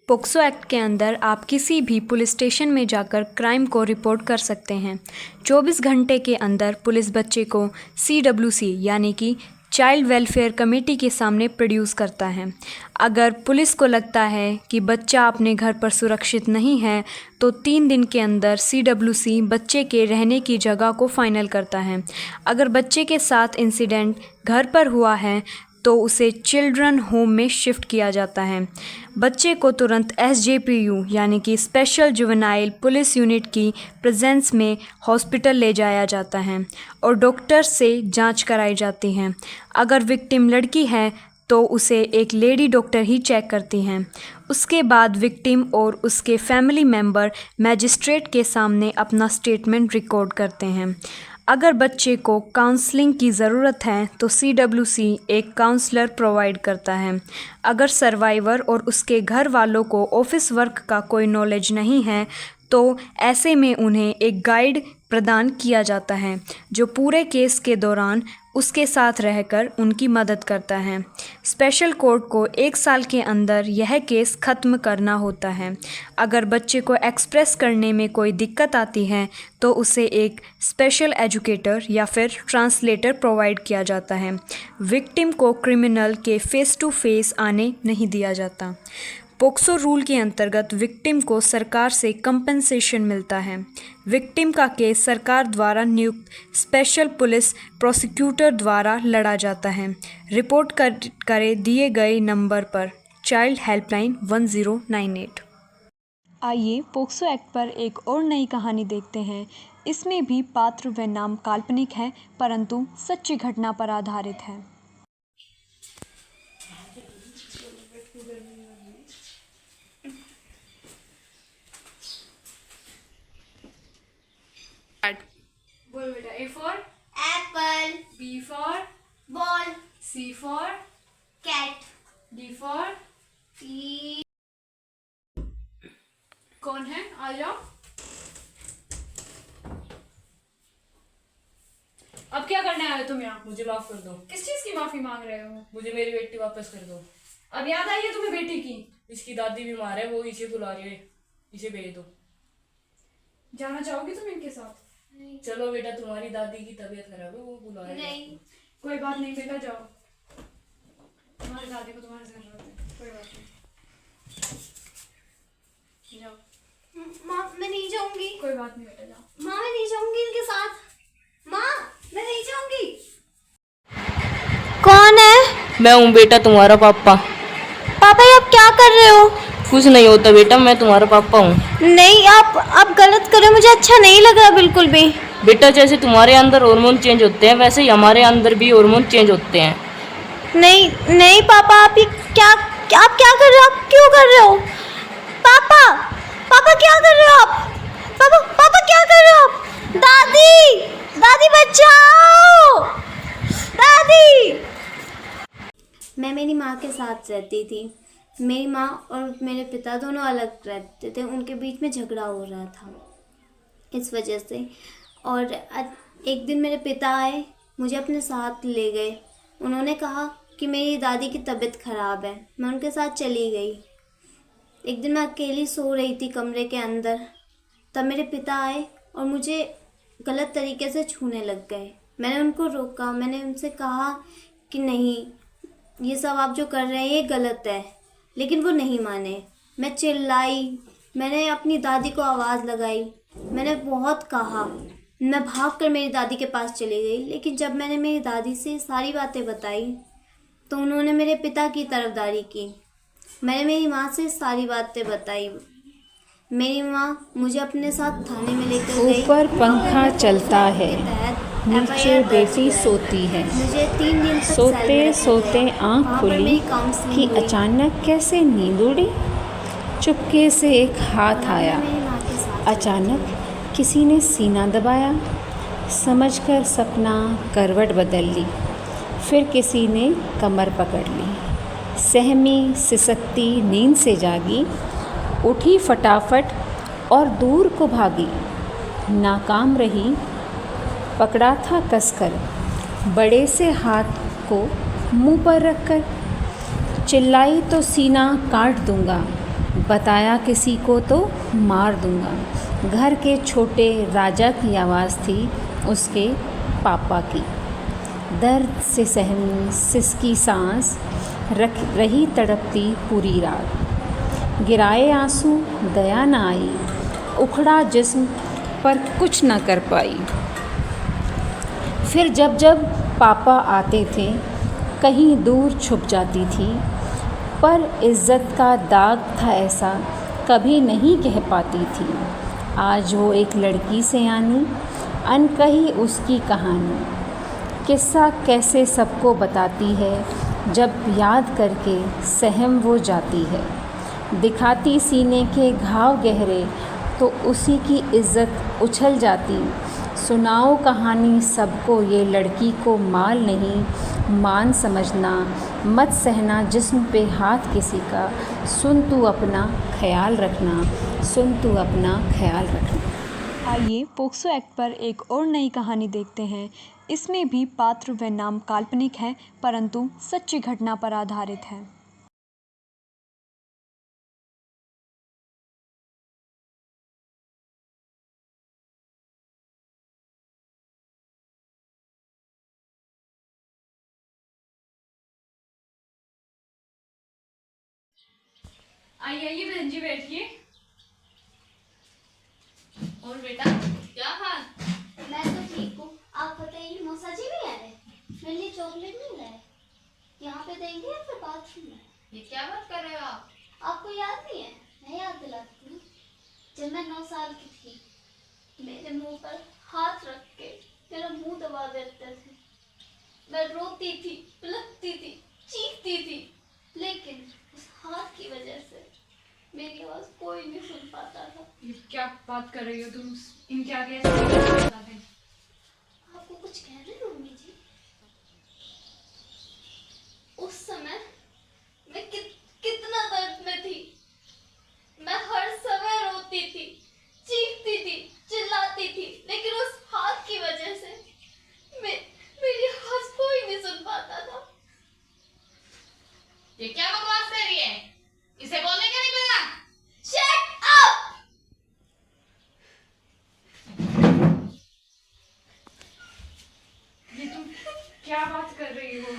POCSO act के अंदर आप किसी भी पुलिस स्टेशन में जाकर क्राइम को रिपोर्ट कर सकते हैं। 24 घंटे के अंदर पुलिस बच्चे को CWC यानी कि चाइल्ड वेलफेयर कमेटी के सामने प्रोड्यूस करता है। अगर पुलिस को लगता है कि बच्चा अपने घर पर सुरक्षित नहीं है तो 3 दिन के अंदर CWC बच्चे के रहने की जगह को फाइनल करता है। अगर बच्चे के साथ इंसिडेंट घर पर हुआ है तो उसे चिल्ड्रन होम में शिफ्ट किया जाता है। बच्चे को तुरंत SJPU यानी कि स्पेशल जुवेनाइल पुलिस यूनिट की प्रेजेंस में हॉस्पिटल ले जाया जाता है और डॉक्टर से जांच कराई जाती है। अगर विक्टिम लड़की है तो उसे एक लेडी डॉक्टर ही चेक करती हैं। उसके बाद विक्टिम और उसके फैमिली मेम्बर मैजिस्ट्रेट के सामने अपना स्टेटमेंट रिकॉर्ड करते हैं। अगर बच्चे को काउंसलिंग की ज़रूरत है तो CWC एक काउंसलर प्रोवाइड करता है। अगर सर्वाइवर और उसके घर वालों को ऑफिस वर्क का कोई नॉलेज नहीं है तो ऐसे में उन्हें एक गाइड प्रदान किया जाता है जो पूरे केस के दौरान उसके साथ रहकर उनकी मदद करता है। स्पेशल कोर्ट को 1 साल के अंदर यह केस ख़त्म करना होता है। अगर बच्चे को एक्सप्रेस करने में कोई दिक्कत आती है तो उसे एक स्पेशल एजुकेटर या फिर ट्रांसलेटर प्रोवाइड किया जाता है। विक्टिम को क्रिमिनल के फेस टू फेस आने नहीं दिया जाता। पोक्सो रूल के अंतर्गत विक्टिम को सरकार से कंपनसेशन मिलता है। विक्टिम का केस सरकार द्वारा नियुक्त स्पेशल पुलिस प्रोसिक्यूटर द्वारा लड़ा जाता है। रिपोर्ट करे दिए गए नंबर पर चाइल्ड हेल्पलाइन 1098। आइए पोक्सो एक्ट पर एक और नई कहानी देखते हैं। इसमें भी पात्र व नाम काल्पनिक है परंतु सच्ची घटना पर आधारित है। बोल बेटा। A for apple, B for ball, C for cat, D for E. कौन है? आ जाओ। अब क्या करने आए हो तुम यहाँ? मुझे माफ कर दो। किस चीज की माफी मांग रहे हो? मुझे मेरी बेटी वापस कर दो। अब याद आई है तुम्हें बेटी की? इसकी दादी बीमार है, वो इसे बुला रही है, इसे भेज दो। जाना चाहोगे तुम इनके साथ? नहीं। चलो बेटा, तुम्हारी दादी की तबीयत खराब है, वो बुला रही है। नहीं। कोई बात नहीं बेटा, जाओ। तुम्हारी दादी को तुम्हारे साथ रहते हैं, कोई बात नहीं। जाओ। माँ मैं नहीं जाऊंगी। कोई बात नहीं बेटा, जाओ। माँ मैं नहीं जाऊंगी इनके साथ। माँ मैं नहीं जाऊंगी। कौन है? मैं हूँ बेटा, तुम्हारा पापा। पापा ये आप क्या कर रहे हो? कुछ नहीं होता बेटा, मैं तुम्हारा पापा हूँ। नहीं आप गलत कर रहे हो, मुझे अच्छा नहीं लग रहा बिल्कुल भी। बेटा, जैसे तुम्हारे अंदर हार्मोन चेंज होते हैं वैसे ही हमारे अंदर भी हार्मोन चेंज होते हैं। नहीं नहीं पापा, आप ये आप क्या कर रहे हो? आप क्यों कर रहे हो? पापा पापा क्या कर रहे हो आप? पापा क्या कर रहे हो आप? दादी बचाओ, दादी। मैं मेरी माँ के साथ रहती थी। मेरी माँ और मेरे पिता दोनों अलग रहते थे, उनके बीच में झगड़ा हो रहा था इस वजह से। और एक दिन मेरे पिता आए, मुझे अपने साथ ले गए। उन्होंने कहा कि मेरी दादी की तबीयत ख़राब है। मैं उनके साथ चली गई। एक दिन मैं अकेली सो रही थी कमरे के अंदर, तब मेरे पिता आए और मुझे गलत तरीके से छूने लग गए। मैंने उनको रोका, मैंने उनसे कहा कि नहीं, ये सब आप जो कर रहे हैं ये गलत है, लेकिन वो नहीं माने। मैं चिल्लाई, मैंने अपनी दादी को आवाज़ लगाई, मैंने बहुत कहा। मैं भागकर मेरी दादी के पास चली गई, लेकिन जब मैंने मेरी दादी से सारी बातें बताई तो उन्होंने मेरे पिता की तरफदारी की। मैंने मेरी माँ से सारी बातें बताई। मेरी माँ मुझे अपने साथ थाने में लेकर गई। ऊपर पंखा चलता है, नीचे बेटी सोती है। मुझे 3 दिन तक सोते सोते आँख खुली कि अचानक कैसे नींद उड़ी। चुपके से एक हाथ आया, अचानक किसी ने सीना दबाया। समझकर सपना करवट बदल ली, फिर किसी ने कमर पकड़ ली। सहमी सिसकती नींद से जागी, उठी फटाफट और दूर को भागी। नाकाम रही, पकड़ा था कसकर, बड़े से हाथ को मुंह पर रखकर। चिल्लाई तो सीना काट दूंगा, बताया किसी को तो मार दूंगा। घर के छोटे राजा की आवाज़ थी उसके पापा की। दर्द से सहम सिसकी सांस रख रही तड़पती पूरी रात। गिराए आंसू दया न आई, उखड़ा जिस्म पर कुछ न कर पाई। फिर जब जब पापा आते थे कहीं दूर छुप जाती थी, पर इज़्ज़त का दाग था ऐसा कभी नहीं कह पाती थी। आज वो एक लड़की से आनी, अनकही उसकी कहानी, किस्सा कैसे सबको बताती है, जब याद करके सहम वो जाती है। दिखाती सीने के घाव गहरे तो उसी की इज़्ज़त उछल जाती। सुनाओ कहानी सबको ये लड़की को माल नहीं, मान समझना मत सहना जिस्म पे हाथ किसी का। सुन तू अपना ख्याल रखना, सुन तू अपना ख्याल रखना। आइए पोक्सो एक्ट पर एक और नई कहानी देखते हैं। इसमें भी पात्र व नाम काल्पनिक है परंतु सच्ची घटना पर आधारित है। आइए आइए बहन जी बैठिए। और बेटा क्या हाल? मैं तो ठीक हूँ, आप बताइए। मौसा जी भी आए? मेरे लिए चॉकलेट नहीं लाए? यहाँ पे देंगे या फिर बाथरूम में? ये क्या बात कर रहे हो आप? आपको याद नहीं है? मैं याद दिलाती हूँ। जब मैं 9 साल की थी, मेरे मुंह पर हाथ रख के मेरा मुंह दबा देते थे। मैं रोती थी, पिलकती थी, चीखती थी, लेकिन उस हाथ की वजह से मेरी आवाज कोई नहीं सुन पाता था। ये क्या बात कर रही हो तुम? इनके आगे ऐसे नहीं बोलना है। आपको कुछ कह रहे हो मम्मी जी? उस समय मैं कितना दर्द में थी। मैं हर समय रोती थी, चीखती थी, चिल्लाती थी, लेकिन उस हाथ की वजह से मेरी आवाज कोई नहीं सुन पाता था। ये क्या बकवास कर रही है? इसे बोलने का नहीं पता? Shut up! ये तुम क्या बात कर रही हो?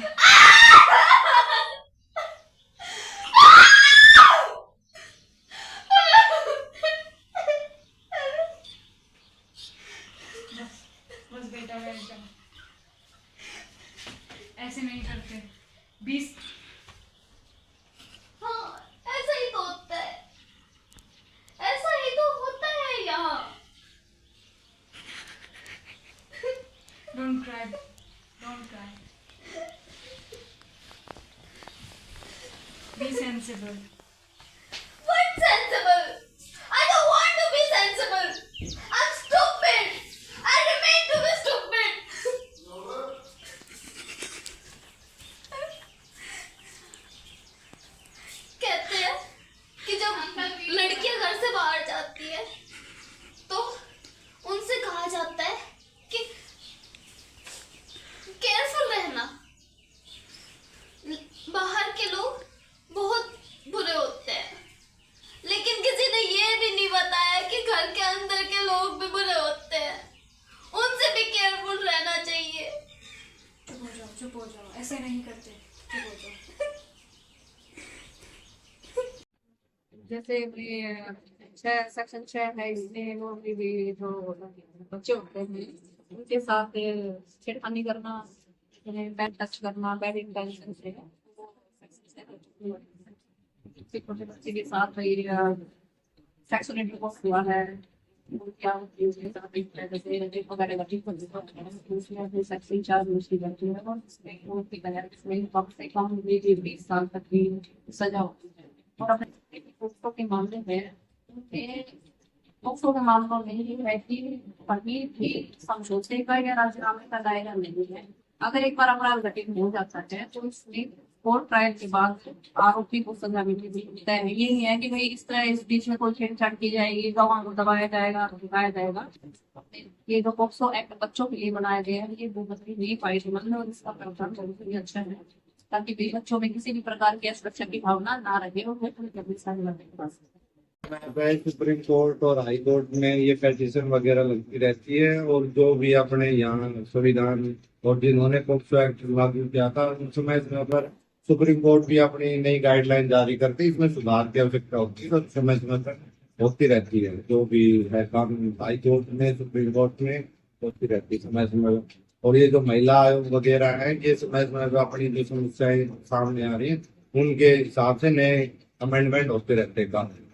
बस बेटा बैठ जाओ। ऐसे नहीं करते। 20 हाँ, ऐसा ही तो होता है। ऐसा ही तो होता है यहाँ। Don't cry. Don't cry. Be sensible. What sensible? I don't want to be sensible. I'm stupid. I remain to be stupid. कहते हैं कि जब लड़कियां घर से बाहर जाती है तो उनसे कहा जाता है कि केयरफुल रहना। बाहर के लोग बहुत बुरे होते हैं, लेकिन किसी ने ये भी नहीं बताया कि घर के अंदर के लोग भी बुरे होते हैं। उनसे भी केयरफुल रहना चाहिए। चुप हो जाओ, ऐसे नहीं करते। चुप हो जाओ। जैसे सेक्शन 6 है, इसमें वो भी जो बच्चे होते हैं उनके साथ छेड़खानी करना, बैड टच करना, बैड इंटेंशन से छोटे बच्चे के साथ सेक्सुअल इंटरकोर्स हुआ है, क्या होती है उसके साथ जैसे रेप वगैरह का ठीक होता है, उसमें फिर सेक्स इंचार्ज उसकी करती है और इसमें कम से कम 20 साल तक की सजा होती है। और अपने पोक्सो के मामले में पोक्सो के मामलों में ये है कि कहीं भी समझौते का या राजीनामे का दायरा नहीं है। अगर एक बार अपराध घटित हो जाता है तो इसमें कोर्ट ट्रायल के बाद आरोपी को सजा मिलती है। ये नहीं है कि भाई इस तरह इस बीच में कोई छेड़छाड़ की जाएगी, गवाह को दबाया जाएगा, रुकाया जाएगा। ये जो पोक्सो एक्ट बच्चों के लिए बनाया गया है, ये बहुत ही फायदेमंद है और इसका प्रावधान बहुत ही अच्छा है। ताकि भी बच्चों में किसी भी प्रकार की असुरक्षा की भावना ना रहे और वो पूरी तरीके से करने के पास सुप्रीम कोर्ट और हाई कोर्ट में ये पेटिशन वगैरह लगती रहती है, और जो भी अपने यहाँ संविधान और जिन्होंने पॉक्सो एक्ट लागू किया था उस समय पर सुप्रीम कोर्ट भी अपनी नई गाइडलाइन जारी करती, इसमें सुधार की आवश्यकता होती है, तो समय समय पर होती रहती है। जो भी है कानून हाई कोर्ट में, सुप्रीम कोर्ट में होती रहती है समय समय पर। और ये जो महिला आयोग वगैरह है, ये समय समय पर अपनी जो समस्याएं सामने आ रही है उनके हिसाब से नए अमेंडमेंट होते रहते हैं कानून।